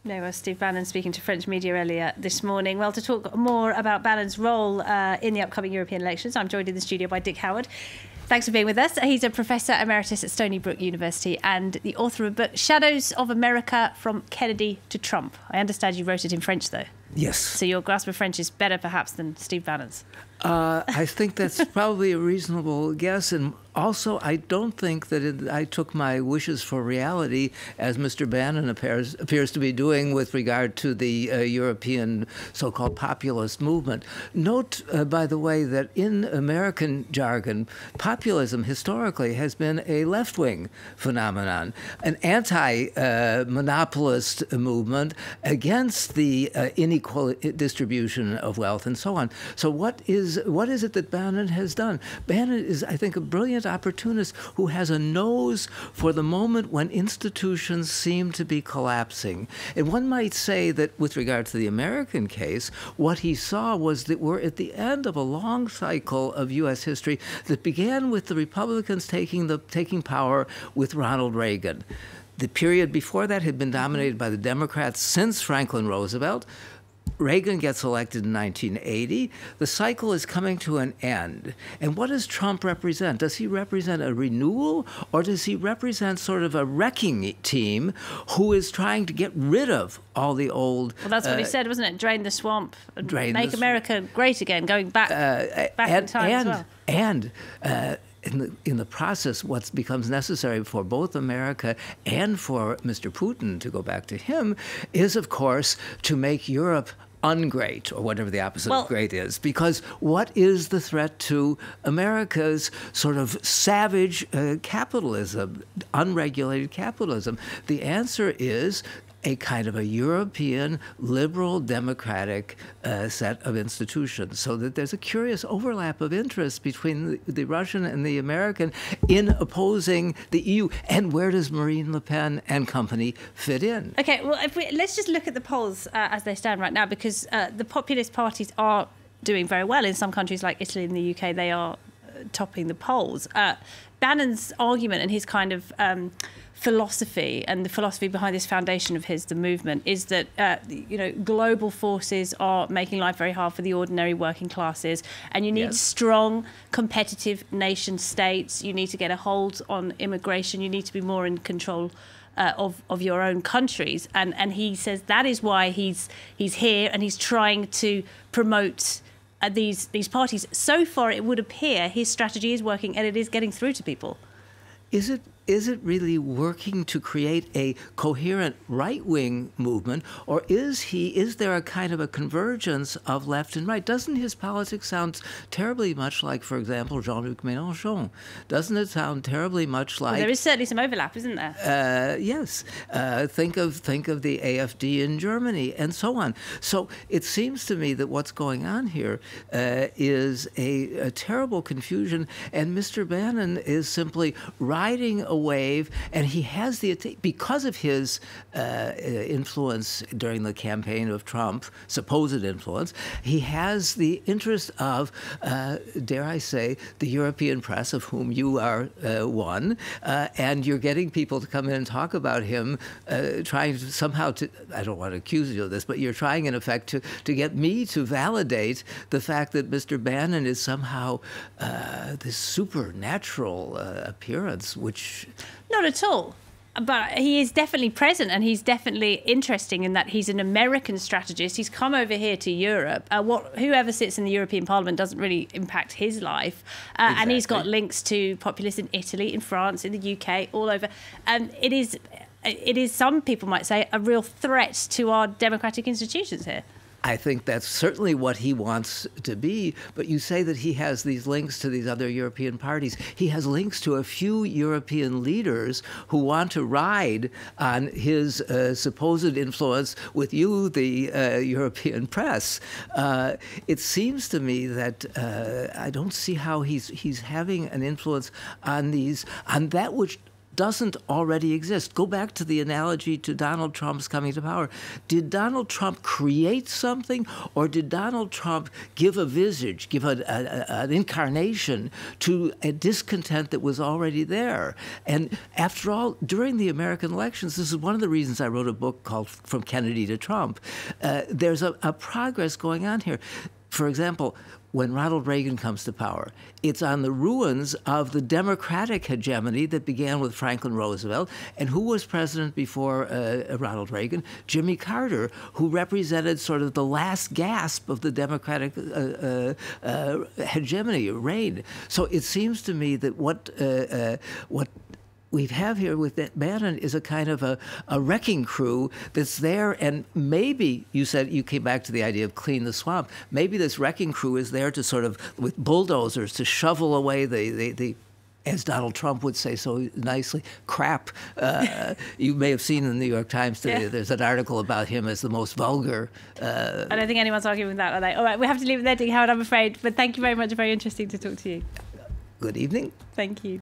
No, well, Steve Bannon speaking to French media earlier this morning. Well, to talk more about Bannon's role in the upcoming European elections, I'm joined in the studio by Dick Howard. Thanks for being with us. He's a professor emeritus at Stony Brooke University and the author of a book, Shadows of America from Kennedy to Trump. I understand you wrote it in French, though. Yes. So your grasp of French is better, perhaps, than Steve Bannon's. I think that's probably a reasonable guess. And also, I don't think that I took my wishes for reality, as Mr. Bannon appears to be doing with regard to the European so-called populist movement. Note, by the way, that in American jargon, populism historically has been a left-wing phenomenon, an anti-monopolist movement against the unequal distribution of wealth and so on. So what is it that Bannon has done? Bannon is, I think, a brilliant opportunist who has a nose for the moment when institutions seem to be collapsing. And one might say that with regard to the American case, what he saw was that we're at the end of a long cycle of U.S. history that began with the Republicans taking power with Ronald Reagan. The period before that had been dominated by the Democrats since Franklin Roosevelt. Reagan gets elected in 1980. The cycle is coming to an end. And what does Trump represent? Does he represent a renewal, or does he represent sort of a wrecking team who is trying to get rid of all the old... Well, that's what he said, wasn't it? Drain the swamp, make America great again, going back in time as well. And in the process, what becomes necessary for both America and for Mr. Putin, to go back to him, is, of course, to make Europe ungreat, or whatever the opposite of great is. Because what is the threat to America's sort of savage capitalism, unregulated capitalism? The answer is a kind of a European liberal democratic set of institutions, so that there's a curious overlap of interests between the Russian and the American in opposing the EU. And where does Marine Le Pen and company fit in? Okay, well, let's just look at the polls as they stand right now, because the populist parties are doing very well. In some countries like Italy and the UK, they are topping the polls. Bannon's argument and his kind of philosophy, and the philosophy behind this foundation of his, the movement, is that global forces are making life very hard for the ordinary working classes, and you need strong, competitive nation states. You need to get a hold on immigration. You need to be more in control of your own countries, and he says that is why he's here, and he's trying to promote these parties. So far, it would appear his strategy is working, and it is getting through to people. Is it really working to create a coherent right-wing movement, or is there a kind of a convergence of left and right? Doesn't his politics sound terribly much like, for example, Jean-Luc Mélenchon? Doesn't it sound terribly much like... Well, there is certainly some overlap, isn't there? Yes. Think of the AfD in Germany, and so on. So it seems to me that what's going on here is a terrible confusion, and Mr. Bannon is simply riding a wave, and he has because of his influence during the campaign of Trump, supposed influence, he has the interest of, dare I say, the European press, of whom you are one, and you're getting people to come in and talk about him, trying to somehow I don't want to accuse you of this, but you're trying, in effect, to get me to validate the fact that Mr. Bannon is somehow this supernatural appearance, which... Not at all. But he is definitely present, and he's definitely interesting in that he's an American strategist. He's come over here to Europe. Whoever sits in the European Parliament doesn't really impact his life. Exactly. And he's got links to populists in Italy, in France, in the UK, all over. And it is, some people might say, a real threat to our democratic institutions here. I think that's certainly what he wants to be, but you say that he has these links to these other European parties. He has links to a few European leaders who want to ride on his supposed influence with you, the European press. It seems to me that I don't see how he's having an influence on that which doesn't already exist. Go back to the analogy to Donald Trump's coming to power. Did Donald Trump create something, or did Donald Trump give a visage, give an incarnation to a discontent that was already there? And after all, during the American elections, this is one of the reasons I wrote a book called From Kennedy to Trump. There's a progress going on here. For example, when Ronald Reagan comes to power, it's on the ruins of the Democratic hegemony that began with Franklin Roosevelt. And who was president before Ronald Reagan? Jimmy Carter, who represented sort of the last gasp of the Democratic hegemony, reign. So it seems to me that what we have here with that Bannon is a kind of a wrecking crew that's there, and maybe you said you came back to the idea of clean the swamp. Maybe this wrecking crew is there to sort of, with bulldozers, to shovel away the as Donald Trump would say so nicely, crap. You may have seen in the New York Times today, there's an article about him as the most vulgar. I don't think anyone's arguing with that, are they? All right, we have to leave it there, Dick Howard, I'm afraid. But thank you very much. Very interesting to talk to you. Good evening. Thank you.